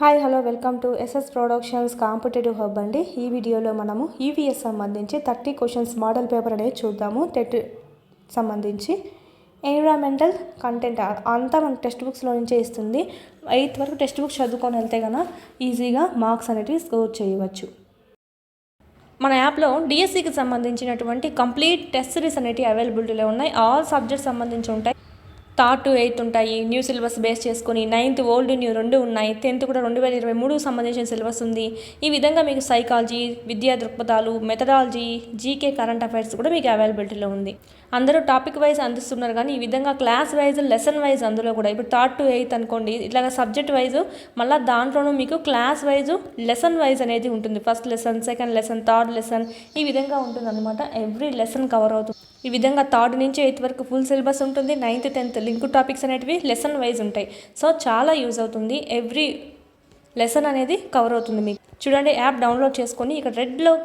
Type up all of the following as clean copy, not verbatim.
Hi hello welcome to SS productions competitive hub అండి. ఈ వీడియోలో మనము ఈవీఎస్ సంబంధించి 30 క్వశ్చన్స్ మోడల్ పేపర్ అనేది చూద్దాము. టెట్ సంబంధించి ఎన్విరాన్మెంటల్ కంటెంట్ అంతా మన టెక్స్ట్ బుక్స్లో నుంచే ఇస్తుంది. 8th వరకు టెక్స్ట్ బుక్స్ చదువుకొని వెళ్తే కనుక ఈజీగా మార్క్స్ అనేవి స్కోర్ చేయవచ్చు. మన యాప్లో డిఎస్సికి సంబంధించినటువంటి కంప్లీట్ టెస్ట్ సిరీస్ అనేవి అవైలబిలిటీలో ఉన్నాయి. ఆల్ సబ్జెక్ట్స్ సంబంధించి ఉంటాయి. 3rd to 8th ఉంటాయి. న్యూ సిలబస్ బేస్ చేసుకొని 9th ఓల్డ్ న్యూ రెండు ఉన్నాయి. 10th కూడా 2023 సంబంధించిన సిలబస్ ఉంది. ఈ విధంగా మీకు సైకాలజీ, విద్యా దృక్పథాలు, మెథడాలజీ, జీకే, కరెంట్ అఫైర్స్ కూడా మీకు అవైలబిలిటీలో ఉంది. అందరూ టాపిక్ వైజ్ అందిస్తున్నారు, కానీ ఈ విధంగా క్లాస్ వైజ్, లెసన్ వైజ్ అందులో కూడా ఇప్పుడు 3rd to 8th అనుకోండి, ఇట్లాగా సబ్జెక్ట్ వైజ్ మళ్ళీ దాంట్లోనూ మీకు క్లాస్ వైజ్, లెసన్ వైజ్ అనేది ఉంటుంది. First lesson, second lesson, third lesson ఈ విధంగా ఉంటుంది అనమాట. ఎవ్రీ లెసన్ కవర్ అవుతుంది. ఈ విధంగా 3rd నుంచి 8th వరకు ఫుల్ సిలబస్ ఉంటుంది. 9th 10th లింక్ టాపిక్స్ అనేటివి లెసన్ వైజ్ ఉంటాయి. సో చాలా యూజ్ అవుతుంది. ఎవ్రీ లెసన్ అనేది కవర్ అవుతుంది. మీకు చూడండి, యాప్ డౌన్లోడ్ చేసుకొని ఇక్కడ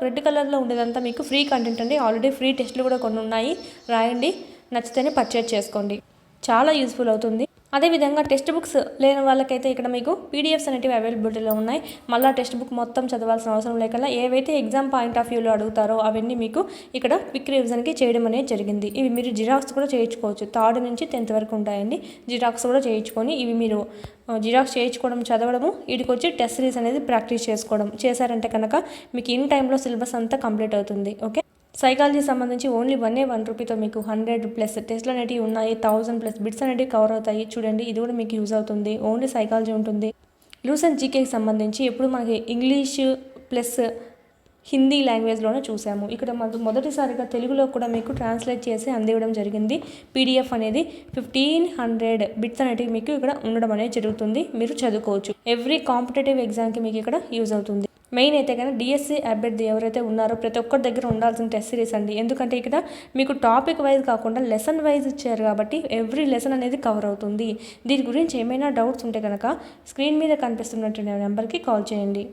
రెడ్ కలర్లో ఉండేదంతా మీకు ఫ్రీ కంటెంట్ అండి. ఆల్రెడీ ఫ్రీ టెస్ట్లు కూడా కొన్ని ఉన్నాయి. రాయండి, నచ్చితేనే పర్చేజ్ చేసుకోండి. చాలా యూస్ఫుల్ అవుతుంది. అదేవిధంగా టెక్స్ట్ బుక్స్ లేని వాళ్ళకైతే ఇక్కడ మీకు పీడిఎఫ్స్ అనేవి అవైలబిలిటీలో ఉన్నాయి. మళ్ళీ టెక్స్ట్ బుక్ మొత్తం చదవాల్సిన అవసరం లేకుండా ఏవైతే ఎగ్జామ్ పాయింట్ ఆఫ్ వ్యూలో అడుగుతారో అవన్నీ మీకు ఇక్కడ క్విక్ రివిజన్కి చేయడం అనేది జరిగింది. ఇవి మీరు జిరాక్స్ కూడా చేయించుకోవచ్చు. 3rd నుంచి 10th వరకు ఉంటాయండి. జిరాక్స్ కూడా చేయించుకొని ఇవి మీరు జిరాక్స్ చేయించుకోవడం, చదవడము, వీటికి వచ్చి టెస్ట్ సిరీస్ అనేది ప్రాక్టీస్ చేసుకోవడం చేశారంటే కనుక మీకు ఇన్ టైంలో సిలబస్ అంతా కంప్లీట్ అవుతుంది. ఓకే, సైకాలజీ సంబంధించి ఓన్లీ 1 రూపీతో మీకు 100+ టెస్ట్లు అనేవి ఉన్నాయి. 1000+ బిట్స్ అనేవి కవర్ అవుతాయి. చూడండి, ఇది కూడా మీకు యూజ్ అవుతుంది. ఓన్లీ సైకాలజీ ఉంటుంది. లూసెంట్ జీకేకి సంబంధించి ఎప్పుడు మనకి ఇంగ్లీష్ ప్లస్ హిందీ లాంగ్వేజ్లోనే చూసాము. ఇక్కడ మనకు మొదటిసారిగా తెలుగులో కూడా మీకు ట్రాన్స్లేట్ చేసి అందివ్వడం జరిగింది. పీడిఎఫ్ అనేది 1500 బిట్స్ అనేవి మీకు ఇక్కడ ఉండడం అనేది జరుగుతుంది. మీరు చదువుకోవచ్చు. ఎవ్రీ కాంపిటేటివ్ ఎగ్జామ్కి మీకు ఇక్కడ యూజ్ అవుతుంది. మెయిన్ అయితే కనుక డిఎస్సి అభ్యర్థి ఎవరైతే ఉన్నారో ప్రతి ఒక్కరి దగ్గర ఉండాల్సిన టెస్ట్ సిరీస్ అండి. ఎందుకంటే ఇక్కడ మీకు టాపిక్ వైజ్ కాకుండా లెసన్ వైజ్ ఇచ్చారు కాబట్టి ఎవ్రీ లెసన్ అనేది కవర్ అవుతుంది. దీని గురించి ఏమైనా డౌట్స్ ఉంటే కనుక స్క్రీన్ మీద కనిపిస్తున్నటువంటి నెంబర్కి కాల్ చేయండి.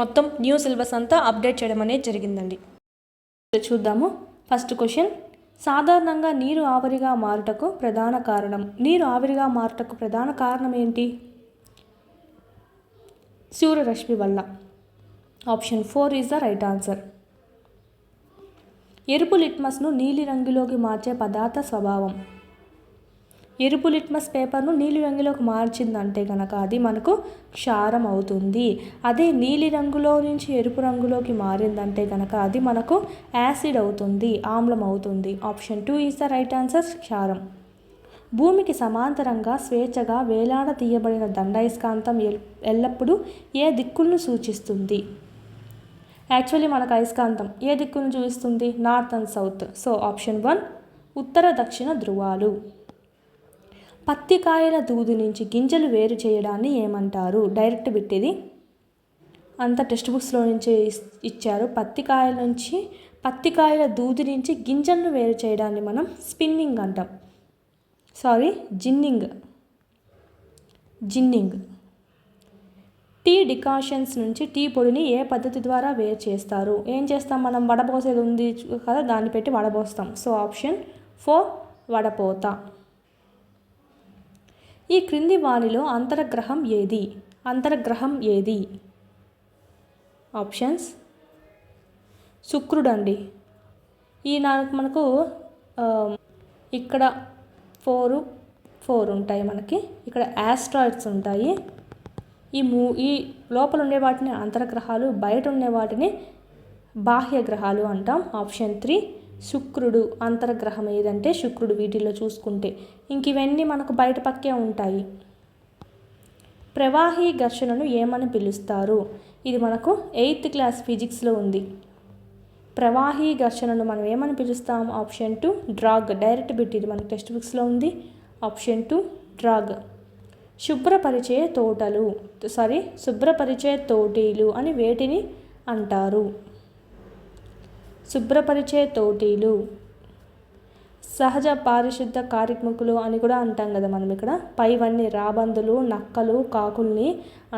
మొత్తం న్యూ సిలబస్ అంతా అప్డేట్ చేయడం అనేది జరిగిందండి. చూద్దాము. ఫస్ట్ క్వశ్చన్, సాధారణంగా నీరు ఆవిరిగా మారుటకు ప్రధాన కారణం. నీరు ఆవిరిగా మారుటకు ప్రధాన కారణం ఏంటి? సూర్యరశ్మి వల్ల. Option 4 is the right answer. ఎరుపు లిట్మస్ను నీలి రంగులోకి మార్చే పదార్థ స్వభావం. ఎరుపు లిట్మస్ పేపర్ను నీలి రంగులోకి మార్చిందంటే కనుక అది మనకు క్షారం అవుతుంది. అదే నీలి రంగులో నుంచి ఎరుపు రంగులోకి మారిందంటే కనుక అది మనకు యాసిడ్ అవుతుంది, ఆమ్లం అవుతుంది. Option 2 is the right answer, క్షారం. భూమికి సమాంతరంగా స్వేచ్ఛగా వేలాడతీయబడిన దండాయస్కాంతం ఎల్లప్పుడూ ఏ దిక్కులను సూచిస్తుంది? యాక్చువల్లీ మనకు అయస్కాంతం ఏ దిక్కును చూపిస్తుంది? North and south. So option 1 ఉత్తర దక్షిణ ధ్రువాలు. పత్తి కాయల దూది నుంచి గింజలు వేరు చేయడాన్ని ఏమంటారు? డైరెక్ట్ బిట్ ఇది, అంతా టెక్స్ట్ బుక్స్లో నుంచి ఇచ్చారు. పత్తి కాయల దూది నుంచి గింజలను వేరు చేయడాన్ని మనం స్పిన్నింగ్ అంటాం. జిన్నింగ్. టీ డికాషన్స్ నుంచి టీ పొడిని ఏ పద్ధతి ద్వారా వేరు చేస్తారు? ఏం చేస్తాం మనం? వడపోసేది ఉంది కదా, దాన్ని పెట్టి వడపోస్తాం. సో ఆప్షన్ 4 వడపోత. ఈ క్రింది వానిలో అంతర్గ్రహం ఏది? ఆప్షన్స్ శుక్రుడు అండి. ఈ మనకు ఇక్కడ 4 ఉంటాయి. మనకి ఇక్కడ ఆస్ట్రాయిడ్స్ ఉంటాయి. ఈ లోపల ఉండే వాటిని అంతర్గ్రహాలు, బయట ఉండే వాటిని బాహ్య గ్రహాలు అంటాం. ఆప్షన్ 3 శుక్రుడు అంతర్గ్రహం ఏదంటే శుక్రుడు. వీటిల్లో చూసుకుంటే ఇంక ఇవన్నీ మనకు బయట పక్కే ఉంటాయి. ప్రవాహీ ఘర్షణను ఏమని పిలుస్తారు? ఇది మనకు 8th క్లాస్ ఫిజిక్స్లో ఉంది. ప్రవాహీ ఘర్షణను మనం ఏమని పిలుస్తాం? Option 2 drag. డైరెక్ట్ బిట్ ఇది మనకు టెక్స్ట్ బుక్స్లో ఉంది. Option 2 drag. శుభ్రపరిచే తోటీలు అని వేటిని అంటారు? శుభ్రపరిచే తోటీలు. సహజ పారిశుద్ధ కార్మికులు అని కూడా అంటాం కదా మనం. ఇక్కడ పైవన్నీ రాబందులు, నక్కలు, కాకుల్ని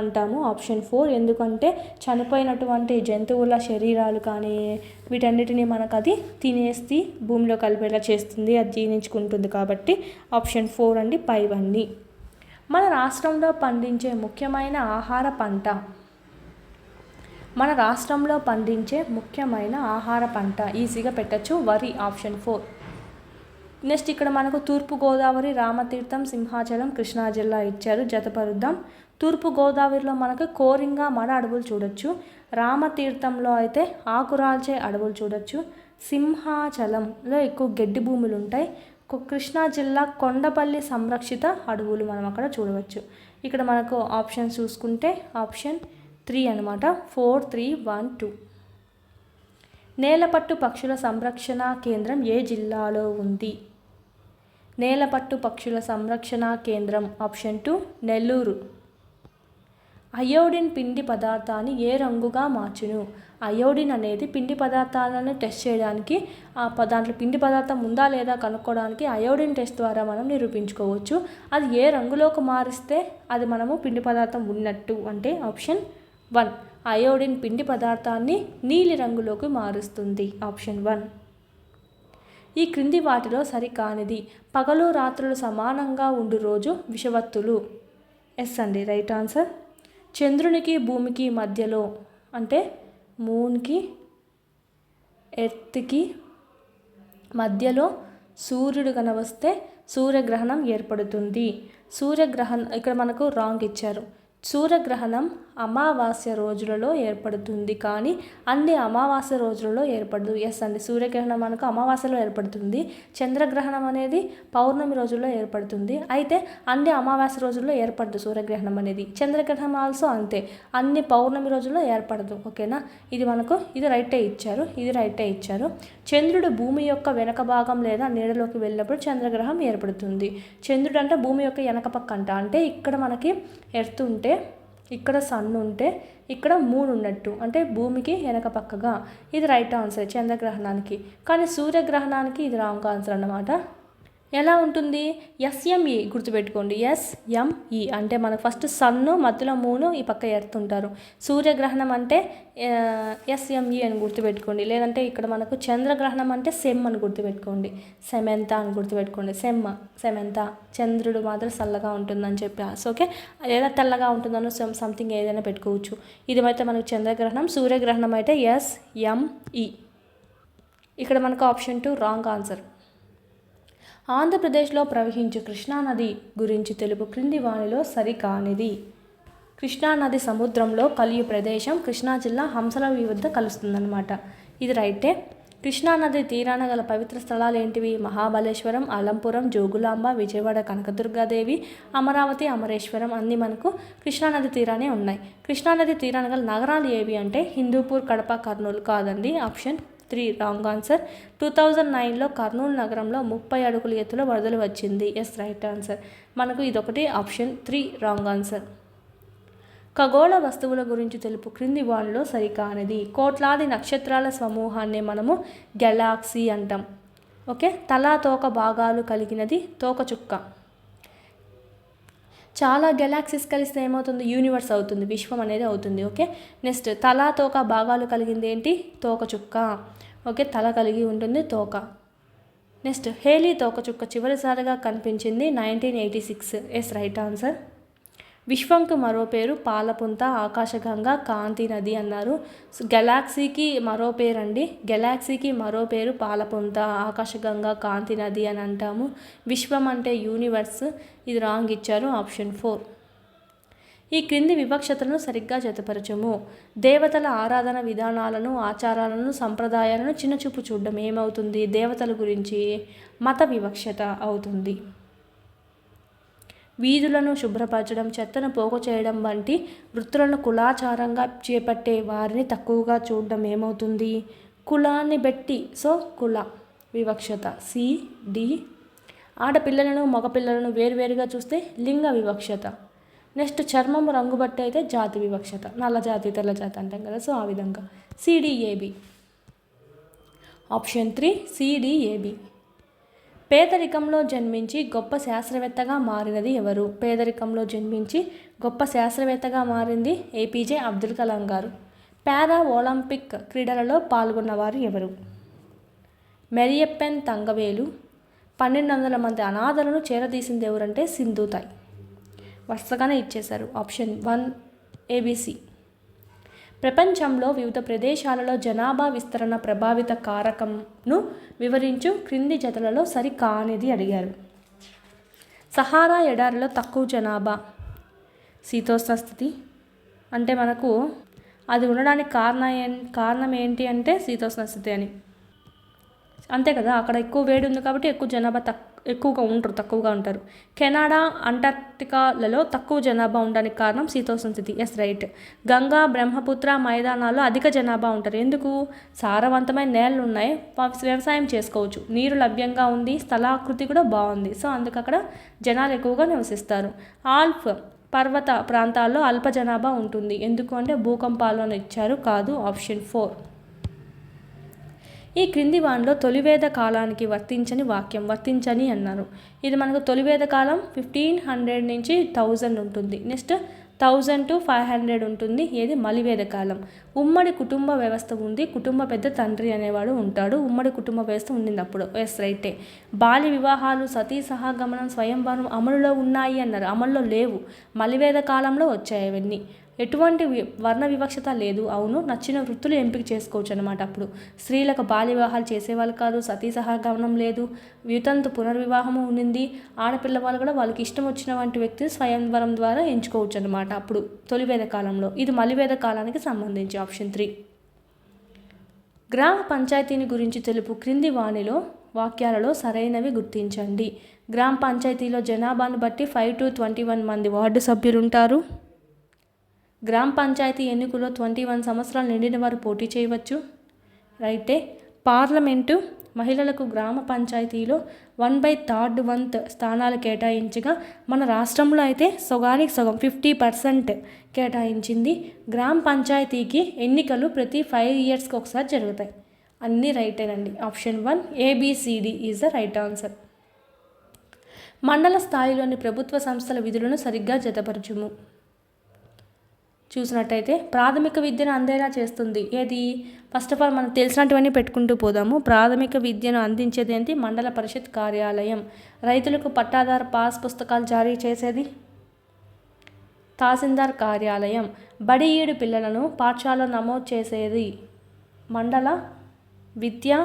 అంటాము. ఆప్షన్ 4 ఎందుకంటే చనిపోయినటువంటి జంతువుల శరీరాలు కానీ వీటన్నిటిని మనకు అది తినేసి భూమిలో కలిపేలా చేస్తుంది, అది జీర్ణించుకుంటుంది. కాబట్టి ఆప్షన్ 4 అండి, పైవన్నీ. మన రాష్ట్రంలో పండించే ముఖ్యమైన ఆహార పంట. మన రాష్ట్రంలో పండించే ముఖ్యమైన ఆహార పంట ఈజీగా పెట్టచ్చు, వరి. ఆప్షన్ 4. నెక్స్ట్ ఇక్కడ మనకు తూర్పుగోదావరి, రామతీర్థం, సింహాచలం, కృష్ణా జిల్లా ఇచ్చారు. జతపరుద్దాం. తూర్పుగోదావరిలో మనకు కోరింగ మడ అడవులు చూడొచ్చు. రామతీర్థంలో అయితే ఆకురాల్చే అడవులు చూడొచ్చు. సింహాచలంలో ఎక్కువ గడ్డి భూములు ఉంటాయి. కృష్ణా జిల్లా కొండపల్లి సంరక్షిత అడవులు మనం అక్కడ చూడవచ్చు. ఇక్కడ మనకు ఆప్షన్ చూసుకుంటే ఆప్షన్ 3 అనమాట. 4, 3, 1, 2. నేలపట్టు పక్షుల సంరక్షణ కేంద్రం ఏ జిల్లాలో ఉంది? నేలపట్టు పక్షుల సంరక్షణ కేంద్రం. ఆప్షన్ 2 నెల్లూరు. అయోడిన్ పిండి పదార్థాన్ని ఏ రంగుగా మార్చును? అయోడిన్ అనేది పిండి పదార్థాలను టెస్ట్ చేయడానికి, దాంట్లో పిండి పదార్థం ఉందా లేదా కనుక్కోవడానికి అయోడిన్ టెస్ట్ ద్వారా మనం నిరూపించుకోవచ్చు. అది ఏ రంగులోకి మారిస్తే అది మనము పిండి పదార్థం ఉన్నట్టు అంటే ఆప్షన్ 1. అయోడిన్ పిండి పదార్థాన్ని నీలి రంగులోకి మారుస్తుంది. ఆప్షన్ 1. ఈ క్రింది వాటిలో సరికానిది. పగలు రాత్రులు సమానంగా ఉండు రోజు విషవత్తులు. ఎస్ అండి, రైట్ ఆన్సర్. చంద్రునికి భూమికి మధ్యలో అంటే మూన్కి ఎర్త్కి మధ్యలో సూర్యుడు కనవస్తే సూర్యగ్రహణం ఏర్పడుతుంది. సూర్యగ్రహణం ఇక్కడ మనకు రాంగ్ ఇచ్చారు. సూర్యగ్రహణం అమావాస్య రోజులలో ఏర్పడుతుంది, కానీ అన్ని అమావాస్య రోజులలో ఏర్పడదు. ఎస్ అండి, సూర్యగ్రహణం మనకు అమావాస్యలో ఏర్పడుతుంది. చంద్రగ్రహణం అనేది పౌర్ణమి రోజుల్లో ఏర్పడుతుంది. అయితే అన్ని అమావాస్య రోజుల్లో ఏర్పడదు సూర్యగ్రహణం అనేది. చంద్రగ్రహణం ఆల్సో అంతే, అన్ని పౌర్ణమి రోజుల్లో ఏర్పడదు. ఓకేనా, ఇది రైటే ఇచ్చారు. చంద్రుడు భూమి యొక్క వెనక భాగం లేదా నీడలోకి వెళ్ళినప్పుడు చంద్రగ్రహణం ఏర్పడుతుంది. చంద్రుడు అంటే భూమి యొక్క వెనక పక్క అంటే ఇక్కడ మనకి ఎర్త్ ఉంటే, ఇక్కడ సన్ ఉంటే, ఇక్కడ మూన్ ఉన్నట్టు అంటే భూమికి వెనక పక్కగా. ఇది రైట్ ఆన్సర్ చంద్రగ్రహణానికి. కానీ సూర్యగ్రహణానికి ఇది రాంగ్ ఆన్సర్ అన్నమాట. ఎలా ఉంటుంది? SME గుర్తుపెట్టుకోండి. SME అంటే మనకు ఫస్ట్ సన్ను, మధ్యలో మూను, ఈ పక్క ఎర్త్ ఉంటారు. సూర్యగ్రహణం అంటే SME అని గుర్తుపెట్టుకోండి. లేదంటే ఇక్కడ మనకు చంద్రగ్రహణం అంటే సెమ్ అని గుర్తుపెట్టుకోండి. సెమెంత అని గుర్తుపెట్టుకోండి. సెమెంత చంద్రుడు మాత్రం చల్లగా ఉంటుందని చెప్పి ఓకే, లేదా తెల్లగా ఉంటుందనో సంథింగ్ ఏదైనా పెట్టుకోవచ్చు. ఇది అయితే మనకు చంద్రగ్రహణం. సూర్యగ్రహణం అయితే SME. ఇక్కడ మనకు ఆప్షన్ 2 రాంగ్ ఆన్సర్. ఆంధ్రప్రదేశ్లో ప్రవహించు కృష్ణానది గురించి తెలుపు క్రింది వానిలో సరికానిది. కృష్ణానది సముద్రంలో కలియు ప్రదేశం కృష్ణా జిల్లా హంసలవి వద్ద కలుస్తుందన్నమాట. ఇది రైటే. కృష్ణానది తీరాన గల పవిత్ర స్థలాలు ఏంటివి? మహాబలేశ్వరం, అలంపురం, జోగులాంబ, విజయవాడ కనకదుర్గాదేవి, అమరావతి, అమరేశ్వరం అన్నీ మనకు కృష్ణానది తీరానే ఉన్నాయి. కృష్ణానది తీరాన గల నగరాలు ఏవి అంటే హిందూపూర్, కడప, కర్నూలు. కాదండి, ఆప్షన్ 3 రాంగ్ ఆన్సర్. 2009లో కర్నూలు నగరంలో 30 అడుగుల ఎత్తులో వరదలు వచ్చింది. Yes, right answer. మనకు ఇదొకటి ఆప్షన్ 3 రాంగ్ ఆన్సర్. ఖగోళ వస్తువుల గురించి తెలుపు క్రింది వానిలో సరికానిది. కోట్లాది నక్షత్రాల సమూహాన్ని మనము గెలాక్సీ అంటాం. ఓకే, తలా తోక భాగాలు కలిగినది తోకచుక్క. చాలా గెలాక్సీస్ కలిస్తే ఏమవుతుంది? యూనివర్స్ అవుతుంది, విశ్వం అనేది అవుతుంది. ఓకే, నెక్స్ట్ తలా తోక భాగాలు కలిగింది ఏంటి? తోకచుక్క. ఓకే, తల కలిగి ఉంటుంది, తోక. నెక్స్ట్ హేలీ తోకచుక్క చివరిసారిగా కనిపించింది 1986. Yes, right answer. విశ్వంకు మరో పేరు పాలపుంత, ఆకాశగంగా, కాంతి నది అన్నారు. గెలాక్సీకి మరో పేరు అండి, గెలాక్సీకి మరో పేరు పాలపుంత, ఆకాశగంగా, కాంతి నది అని అంటాము. విశ్వం అంటే యూనివర్స్. ఇది రాంగ్ ఇచ్చారు, ఆప్షన్ 4. ఈ క్రింది వివక్షతలను సరిగ్గా జతపరచము. దేవతల ఆరాధన విధానాలను, ఆచారాలను, సంప్రదాయాలను చిన్నచూపు చూడడం ఏమవుతుంది? దేవతల గురించి మత వివక్షత అవుతుంది. వీధులను శుభ్రపరచడం, చెత్తను పోగు చేయడం వంటి వృత్తులను కులాచారంగా చేపట్టే వారిని తక్కువగా చూడడం ఏమవుతుంది? కులాన్ని బట్టి. సో కుల వివక్షత. CD. ఆడపిల్లలను మగపిల్లలను వేరువేరుగా చూస్తే లింగ వివక్షత. నెక్స్ట్ చర్మం రంగు బట్టి అయితే జాతి వివక్షత. నల్ల జాతి, తెల్ల జాతి అంటాం కదా, సో ఆ విధంగా. CDAB. Option 3 CDAB. పేదరికంలో జన్మించి గొప్ప శాస్త్రవేత్తగా మారినది ఎవరు? పేదరికంలో జన్మించి గొప్ప శాస్త్రవేత్తగా మారింది APJ అబ్దుల్ కలాం గారు. పారా ఒలింపిక్ క్రీడలలో పాల్గొన్నవారు ఎవరు? మెరియప్పన్ తంగవేలు. 1200 మంది అనాథలను చేరదీసింది ఎవరంటే సింధుతాయ్. వరుసగానే ఇచ్చేశారు. Option 1 ABC. ప్రపంచంలో వివిధ ప్రదేశాలలో జనాభా విస్తరణ ప్రభావిత కారకంను వివరించు క్రింది జతలలో సరికానిది అడిగారు. సహారా ఎడారిలో తక్కువ జనాభా. శీతోష్ణ స్థితి అంటే మనకు అది ఉండడానికి కారణం ఏంటి అంటే శీతోష్ణ స్థితి అని, అంతే కదా. అక్కడ ఎక్కువ వేడి ఉంది కాబట్టి ఎక్కువ జనాభా తక్కువగా ఉంటారు. కెనడా, అంటార్క్టికాలలో తక్కువ జనాభా ఉండడానికి కారణం శీతోష్ణ స్థితి. Yes right. గంగా, బ్రహ్మపుత్ర మైదానాల్లో అధిక జనాభా ఉంటారు. ఎందుకు? సారవంతమైన నేలలు ఉన్నాయి, వ్యవసాయం చేసుకోవచ్చు, నీరు లభ్యంగా ఉంది, స్థలాకృతి కూడా బాగుంది. సో అందుకు అక్కడ జనాలు ఎక్కువగా నివసిస్తారు. ఆల్ప్ పర్వత ప్రాంతాల్లో అల్ప జనాభా ఉంటుంది. ఎందుకు అంటే భూకంపాలను ఇచ్చారు. కాదు. ఆప్షన్ 4. ఈ క్రింది వానిలో తొలివేద కాలానికి వర్తించని అన్నారు. ఇది మనకు తొలివేద కాలం 1500 నుంచి 1000 ఉంటుంది. నెక్స్ట్ 1000 to 500 ఉంటుంది. ఏది? మలివేద కాలం. ఉమ్మడి కుటుంబ వ్యవస్థ ఉంది, కుటుంబ పెద్ద తండ్రి అనేవాడు ఉంటాడు. ఉమ్మడి కుటుంబ వ్యవస్థ ఉండింది అప్పుడు. ఎస్ రైటే. బాల్య వివాహాలు, సతీ సహగమనం, స్వయంవరం అమలులో ఉన్నాయి అన్నారు. అమల్లో లేవు, మలివేద కాలంలో వచ్చాయి అవన్నీ. ఎటువంటి వర్ణ వివక్షత లేదు. అవును, నచ్చిన వృత్తులు ఎంపిక చేసుకోవచ్చు అనమాట. అప్పుడు స్త్రీలకు బాల్య వివాహాలు చేసేవాళ్ళు కాదు, సతీ సహగమనం లేదు, వితంతు పునర్వివాహము ఉండింది. ఆడపిల్లవాళ్ళు కూడా వాళ్ళకి ఇష్టం వచ్చిన వంటి వ్యక్తిని స్వయంవరం ద్వారా ఎంచుకోవచ్చు అనమాట అప్పుడు తొలివేద కాలంలో. ఇది మలివేద కాలానికి సంబంధించి. ఆప్షన్ 3. గ్రామ పంచాయతీని గురించి తెలుపు క్రింది వాక్యాలలో సరైనవి గుర్తించండి. గ్రామ పంచాయతీలో జనాభాను బట్టి 5 to 21 మంది వార్డు సభ్యులు ఉంటారు. గ్రామ పంచాయతీ ఎన్నికల్లో 21 సంవత్సరాలు నిండిన వారు పోటీ చేయవచ్చు. రైటే. పార్లమెంటు మహిళలకు గ్రామ పంచాయతీలో 1/3 వంతు స్థానాలు కేటాయించగా మన రాష్ట్రంలో అయితే సగానికి సగం 50% కేటాయించింది. గ్రామ పంచాయతీకి ఎన్నికలు ప్రతి 5 yearsకి ఒకసారి జరుగుతాయి. అన్నీ రైటేనండి. Option 1 ABCD is the right answer. మండల స్థాయిలోని ప్రభుత్వ సంస్థల విధులను సరిగ్గా జతపరచుము. చూసినట్టయితే ప్రాథమిక విద్యను అందేలా చేస్తుంది. ఏది? ఫస్ట్ ఆఫ్ ఆల్ మనకు తెలిసినటువన్నీ పెట్టుకుంటూ పోదాము. ప్రాథమిక విద్యను అందించేది ఏంటి? మండల పరిషత్ కార్యాలయం. రైతులకు పట్టాదారు పాస్ పుస్తకాలు జారీ చేసేది తహసీల్దార్ కార్యాలయం. బడి ఈడు పిల్లలను పాఠశాలలో నమోదు చేసేది మండల విద్యా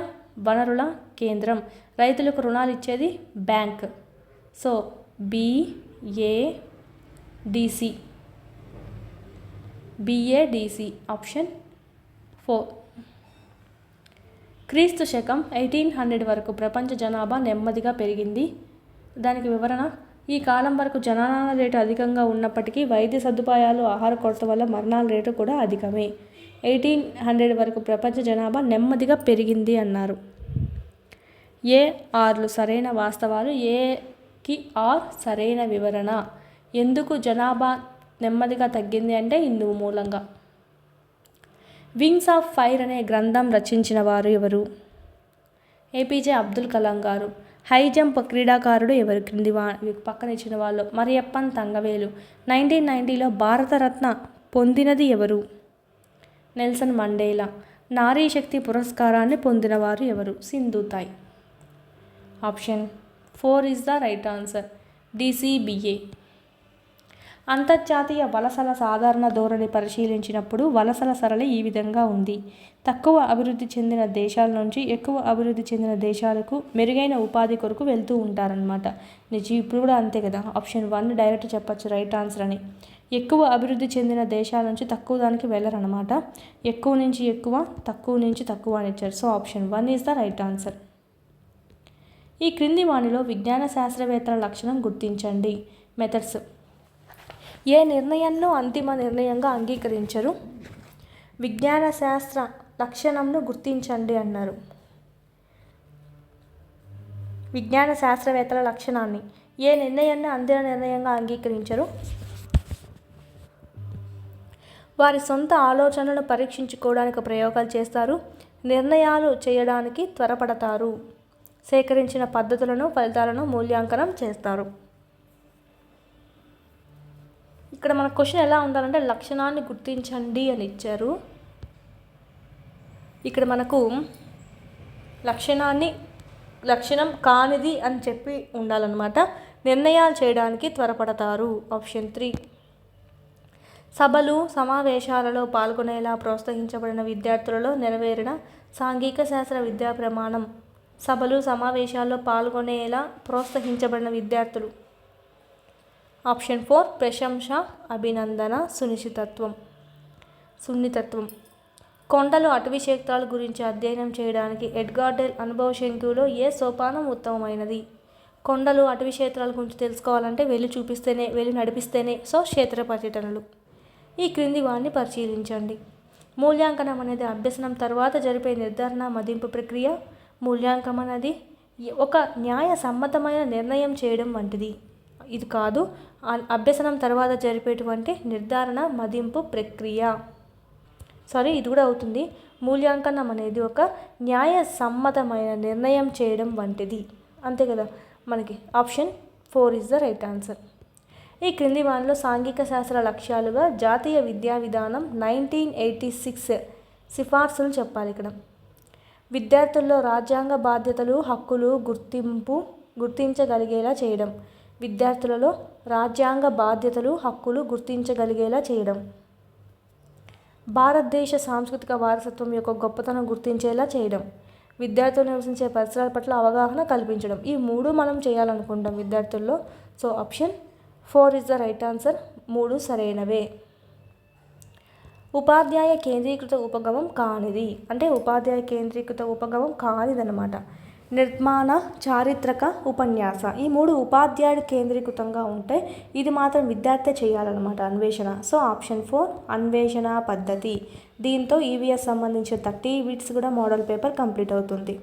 వనరుల కేంద్రం. రైతులకు రుణాలు ఇచ్చేది బ్యాంక్. So BADC option 4. క్రీస్తు శకం 1800 వరకు ప్రపంచ జనాభా నెమ్మదిగా పెరిగింది. దానికి వివరణ: ఈ కాలం వరకు జనన రేటు అధికంగా ఉన్నప్పటికీ వైద్య సదుపాయాలు, ఆహార కొరత వల్ల మరణాల రేటు కూడా అధికమే. 1800 వరకు ప్రపంచ జనాభా నెమ్మదిగా పెరిగింది అన్నారు. ARలు సరైన వాస్తవాలు, A-కి R సరైన వివరణ. ఎందుకు జనాభా నెమ్మదిగా తగ్గింది అంటే ఇందుకు మూలంగా. వింగ్స్ ఆఫ్ ఫైర్ అనే గ్రంథం రచించిన వారు ఎవరు? APJ అబ్దుల్ కలాం గారు. హై జంప్ క్రీడాకారుడు ఎవరు? క్రింది పక్కన ఇచ్చిన వాళ్ళు. మరియప్పన్ తంగవేలు. 1990లో భారతరత్న పొందినది ఎవరు? Nelson Mandela. నారీ శక్తి పురస్కారాన్ని పొందినవారు ఎవరు? సింధుతాయ్. Option 4 is the right answer. DCBA. అంతర్జాతీయ వలసల సాధారణ ధోరణి పరిశీలించినప్పుడు వలసల సరళి ఈ విధంగా ఉంది. తక్కువ అభివృద్ధి చెందిన దేశాల నుంచి ఎక్కువ అభివృద్ధి చెందిన దేశాలకు మెరుగైన ఉపాధి కొరకు వెళ్తూ ఉంటారనమాట. నిజం, ఇప్పుడు కూడా అంతే కదా. ఆప్షన్ 1 డైరెక్ట్ చెప్పచ్చు రైట్ ఆన్సర్ అని. ఎక్కువ అభివృద్ధి చెందిన దేశాల నుంచి తక్కువ దానికి వెళ్ళరనమాట. ఎక్కువ నుంచి ఎక్కువ, తక్కువ నుంచి తక్కువ అని ఇచ్చారు. So option 1 is the right answer. ఈ క్రింది వానిలో విజ్ఞాన శాస్త్రవేత్తల లక్షణం గుర్తించండి. మెథడ్స్: ఏ నిర్ణయాన్ని అంతిమ నిర్ణయంగా అంగీకరించరు. విజ్ఞాన శాస్త్ర లక్షణంను గుర్తించండి అన్నారు. విజ్ఞాన శాస్త్రవేత్తల లక్షణాన్ని ఏ నిర్ణయాన్ని అంతిమ నిర్ణయంగా అంగీకరించరు. వారి సొంత ఆలోచనలను పరీక్షించుకోవడానికి ప్రయోగాలు చేస్తారు. నిర్ణయాలు చేయడానికి త్వరపడతారు. సేకరించిన పద్ధతులను, ఫలితాలను మూల్యాంకనం చేస్తారు. ఇక్కడ మన క్వశ్చన్ ఎలా ఉండాలంటే లక్షణాన్ని గుర్తించండి అని ఇచ్చారు. ఇక్కడ మనకు లక్షణం కానిది అని చెప్పి ఉండాలన్నమాట. నిర్ణయాలు చేయడానికి త్వరపడతారు. ఆప్షన్ 3. సభలు సమావేశాలలో పాల్గొనేలా ప్రోత్సహించబడిన విద్యార్థులలో నెరవేరిన సాంఘిక శాస్త్ర విద్యా ప్రమాణం. సభలు సమావేశాల్లో పాల్గొనేలా ప్రోత్సహించబడిన విద్యార్థులు. ఆప్షన్ 4. ప్రశంస, అభినందన, సున్నితత్వం. కొండలు అటవీ క్షేత్రాల గురించి అధ్యయనం చేయడానికి ఎడ్గార్డెల్ అనుభవ శంకులో ఏ సోపానం ఉత్తమమైనది? కొండలు అటవీ క్షేత్రాల గురించి తెలుసుకోవాలంటే వెళ్ళి నడిపిస్తేనే క్షేత్ర పర్యటనలు. ఈ క్రింది వాటిని పరిశీలించండి. మూల్యాంకనం అనేది అభ్యసనం తర్వాత జరిపే నిర్ధారణ మదింపు ప్రక్రియ. మూల్యాంకనం అనేది ఒక న్యాయ సమ్మతమైన నిర్ణయం చేయడం వంటిది. ఇది కాదు, అభ్యసనం తర్వాత జరిపేటువంటి నిర్ధారణ మదింపు ప్రక్రియ. ఇది కూడా అవుతుంది. మూల్యాంకనం అనేది ఒక న్యాయ సమ్మతమైన నిర్ణయం చేయడం వంటిది. అంతే కదా మనకి. Option 4 is the right answer. ఈ క్రింది వాటిలో సాంఘిక శాస్త్ర లక్ష్యాలుగా జాతీయ విద్యా విధానం 1986 సిఫార్సులు చెప్పాలి ఇక్కడ. విద్యార్థుల్లో రాజ్యాంగ బాధ్యతలు, హక్కులు గుర్తించగలిగేలా చేయడం. విద్యార్థులలో రాజ్యాంగ బాధ్యతలు, హక్కులు గుర్తించగలిగేలా చేయడం. భారతదేశ సాంస్కృతిక వారసత్వం యొక్క గొప్పతనం గుర్తించేలా చేయడం. విద్యార్థులు నివసించే పరిసరాల పట్ల అవగాహన కల్పించడం. ఈ 3 మనం చేయాలనుకుంటాం విద్యార్థుల్లో. Option 4 is the right answer. 3 సరైనవే. ఉపాధ్యాయ కేంద్రీకృత ఉపగమం కానిది అంటే ఉపాధ్యాయ కేంద్రీకృత ఉపగమం కానిదన్నమాట. నిర్మాణ, చారిత్రక, ఉపన్యాస. ఈ 3 ఉపాధ్యాయుడు కేంద్రీకృతంగా ఉంటాయి. ఇది మాత్రం విద్యార్థి చేయాలన్నమాట అన్వేషణ. ఆప్షన్ 4 అన్వేషణ పద్ధతి. దీంతో ఈవీఎస్ సంబంధించిన 30 బిట్స్ కూడా మోడల్ పేపర్ కంప్లీట్ అవుతుంది.